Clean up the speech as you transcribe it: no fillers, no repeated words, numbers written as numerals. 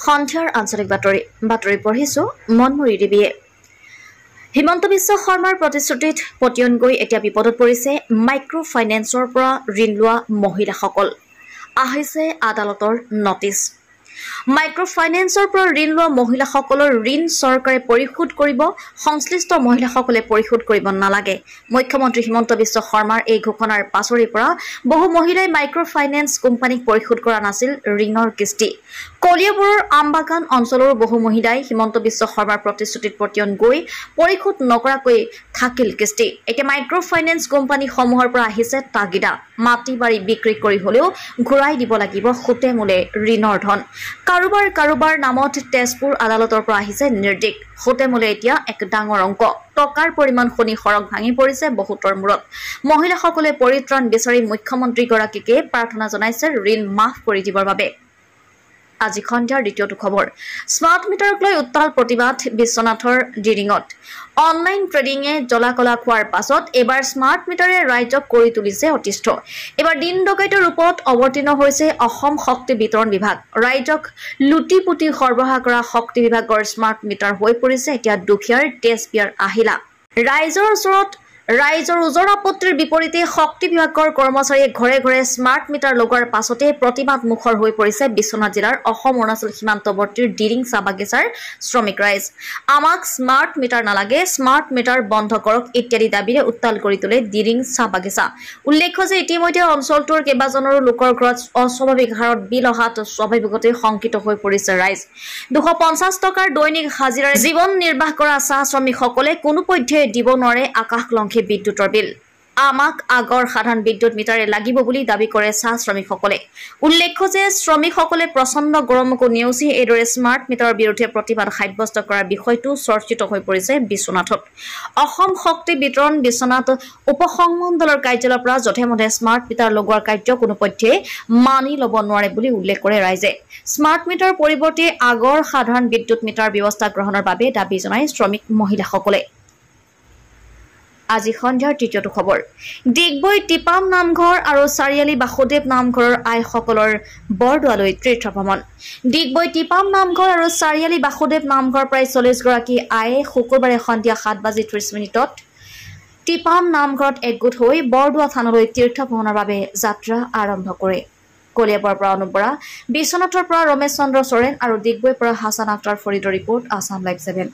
সন্ধিয়াৰ আঞ্চলিক বাতৰি পঢ়িছো মনমুৰি দেৱীয়ে। হিমন্ত বিশ্ব শৰ্মাৰ প্ৰতিশ্ৰুতিত পতিয়ন গৈ এতিয়া বিপদত পৰিছে মাইক্ৰ ফাইনেন্সৰ পৰা ঋণ লোৱা মহিলাসকল। আহিছে আদালতৰ নটিচ। মাইক্ৰ ফাইনেন্সৰ পৰা ঋণ লোৱা মহিলাসকলৰ ঋণ চৰকাৰে পৰিশোধ কৰিব, সংশ্লিষ্ট মহিলাসকলে পৰিশোধ কৰিব নালাগে। মুখ্যমন্ত্ৰী হিমন্ত বিশ্ব শৰ্মাৰ এই ঘোষণাৰ পাছৰে পৰা বহু মহিলাই মাইক্ৰ ফাইনেন্স কোম্পানীক পৰিশোধ কৰা নাছিল ঋণৰ কিস্তি। কলিয়াবৰৰ আমবাগান অঞ্চলৰ বহু মহিলাই হিমন্ত বিশ্ব শৰ্মাৰ প্ৰতিশ্ৰুতিত পতিয়ন গৈ পৰিশোধ নকৰাকৈ থাকিল কিস্তি। এতিয়া মাইক্ৰ ফাইনেন্স কোম্পানীসমূহৰ পৰা আহিছে তাগিদা। মাটি বাৰী বিক্ৰী কৰি হলেও ঘূৰাই দিব লাগিব সুতে মূলে ঋণৰ ধন। কাৰোবাৰ নামত তেজপুৰ আদালতৰ পৰা আহিছে নিৰ্দেশ। সুতে মূলে এতিয়া এক ডাঙৰ অংক। টকাৰ পৰিমাণ শুনি সৰগ ভাঙি পৰিছে বহুতৰ মূৰত। মহিলাসকলে পৰিত্ৰাণ বিচাৰি মুখ্যমন্ত্ৰীগৰাকীকে প্ৰাৰ্থনা জনাইছে ঋণ মাফ কৰি দিবৰ বাবে। আজি সন্ধিয়াৰ দ্বিতীয়টো খবৰ। স্মাৰ্ট মিটাৰক লৈ উত্তাল প্ৰতিবাদ বিশ্বনাথৰ ডিৰিঙত। অনলাইন ট্ৰেডিঙে জলাকলা খোৱাৰ পাছত এইবাৰ স্মাৰ্ট মিটাৰে ৰাইজক কৰি তুলিছে অতিষ্ঠ। এইবাৰ দিন ডকাইতৰ ৰূপত অৱতীৰ্ণ হৈছে অসম শক্তি বিতৰণ বিভাগ। ৰাইজক লুটি পুতি সৰবৰাহ কৰা শক্তি বিভাগৰ স্মাৰ্ট মিটাৰ হৈ পৰিছে এতিয়া দুখীয়াৰ তেজ বিয়াৰ আহিলা। ৰাইজৰ ওজৰ আপত্তিৰ বিপৰীতে শক্তি বিভাগৰ কৰ্মচাৰীয়ে ঘৰে ঘৰে স্মাৰ্ট মিটাৰ লগোৱাৰ পাছতে প্ৰতিবাদ মুখৰ হৈ পৰিছে বিশ্বনাথ জিলাৰ অসম অৰুণাচল সীমান্তৱৰ্তীৰ ডিৰিং চাহ বাগিচাৰ শ্ৰমিক ৰাইজ। আমাক স্মাৰ্ট মিটাৰ নালাগে, স্মাৰ্ট মিটাৰ বন্ধ কৰক ইত্যাদি দাবীৰে উত্তাল কৰি তোলে ডিৰিং চাহ বাগিচা। উল্লেখ্য যে ইতিমধ্যে অঞ্চলটোৰ কেইবাজনৰো লোকৰ ঘৰত অস্বাভাৱিক হাৰত বিল অহাত স্বাভাৱিকতে শংকিত হৈ পৰিছে ৰাইজ। 250 টকাৰ দৈনিক হাজিৰাৰে জীৱন নিৰ্বাহ কৰা চাহ শ্ৰমিকসকলে কোনোপধ্যে দিব নোৱাৰে আকাশলংঘী বিদ্যুতৰ বিল। আমাক আগৰ সাধাৰণ বিদ্যুৎ মিটাৰে লাগিব বুলি দাবী কৰে চাহ শ্ৰমিকসকলে। উল্লেখ্য যে শ্ৰমিকসকলে প্ৰচণ্ড গৰমকো নেওচি এইদৰে স্মাৰ্ট মিটাৰৰ বিৰুদ্ধে প্ৰতিবাদ সাব্যস্ত কৰাৰ বিষয়টো চৰ্চিত হৈ পৰিছে বিশ্বনাথত। অসম শক্তি বিতৰণ বিশ্বনাথ উপসংমণ্ডলৰ কাৰ্যালয়ৰ পৰা যধে-মধে স্মাৰ্ট মিটাৰ লগোৱাৰ কাৰ্য কোনোপধ্যে মানি ল'ব নোৱাৰে বুলি উল্লেখ কৰে ৰাইজে। স্মাৰ্ট মিটাৰৰ পৰিৱৰ্তে আগৰ সাধাৰণ বিদ্যুৎ মিটাৰ ব্যৱস্থা গ্ৰহণৰ বাবে দাবী জনাই শ্ৰমিক মহিলাসকলে। আজি সন্ধিয়াৰ তৃতীয়টো খবৰ। ডিগবৈ টিপাম নামঘৰ আৰু চাৰিআলি বাসুদেৱ নামঘৰৰ আইসকলৰ বৰদোৱালৈ তীৰ্থ ভ্ৰমণ। ডিগবৈ টিপাম নামঘৰ আৰু চাৰিআলি বাসুদেৱ নামঘৰৰ প্ৰায় 40 গৰাকী আয়ে শুকুৰবাৰে সন্ধিয়া 7:30 টিপাম নামঘৰত একগোট হৈ বৰদোৱা থানলৈ তীৰ্থ ভ্ৰমণৰ বাবে যাত্ৰা আৰম্ভ কৰে। কলিয়াবৰৰ পৰা অনুপ বৰা, বিশ্বনাথৰ পৰা ৰমেশ চন্দ্ৰ চৰেণ আৰু ডিগবৈৰ পৰা হাছান আখতাৰ ফৰিদৰ ৰিপৰ্ট আছাম লাইভ 7।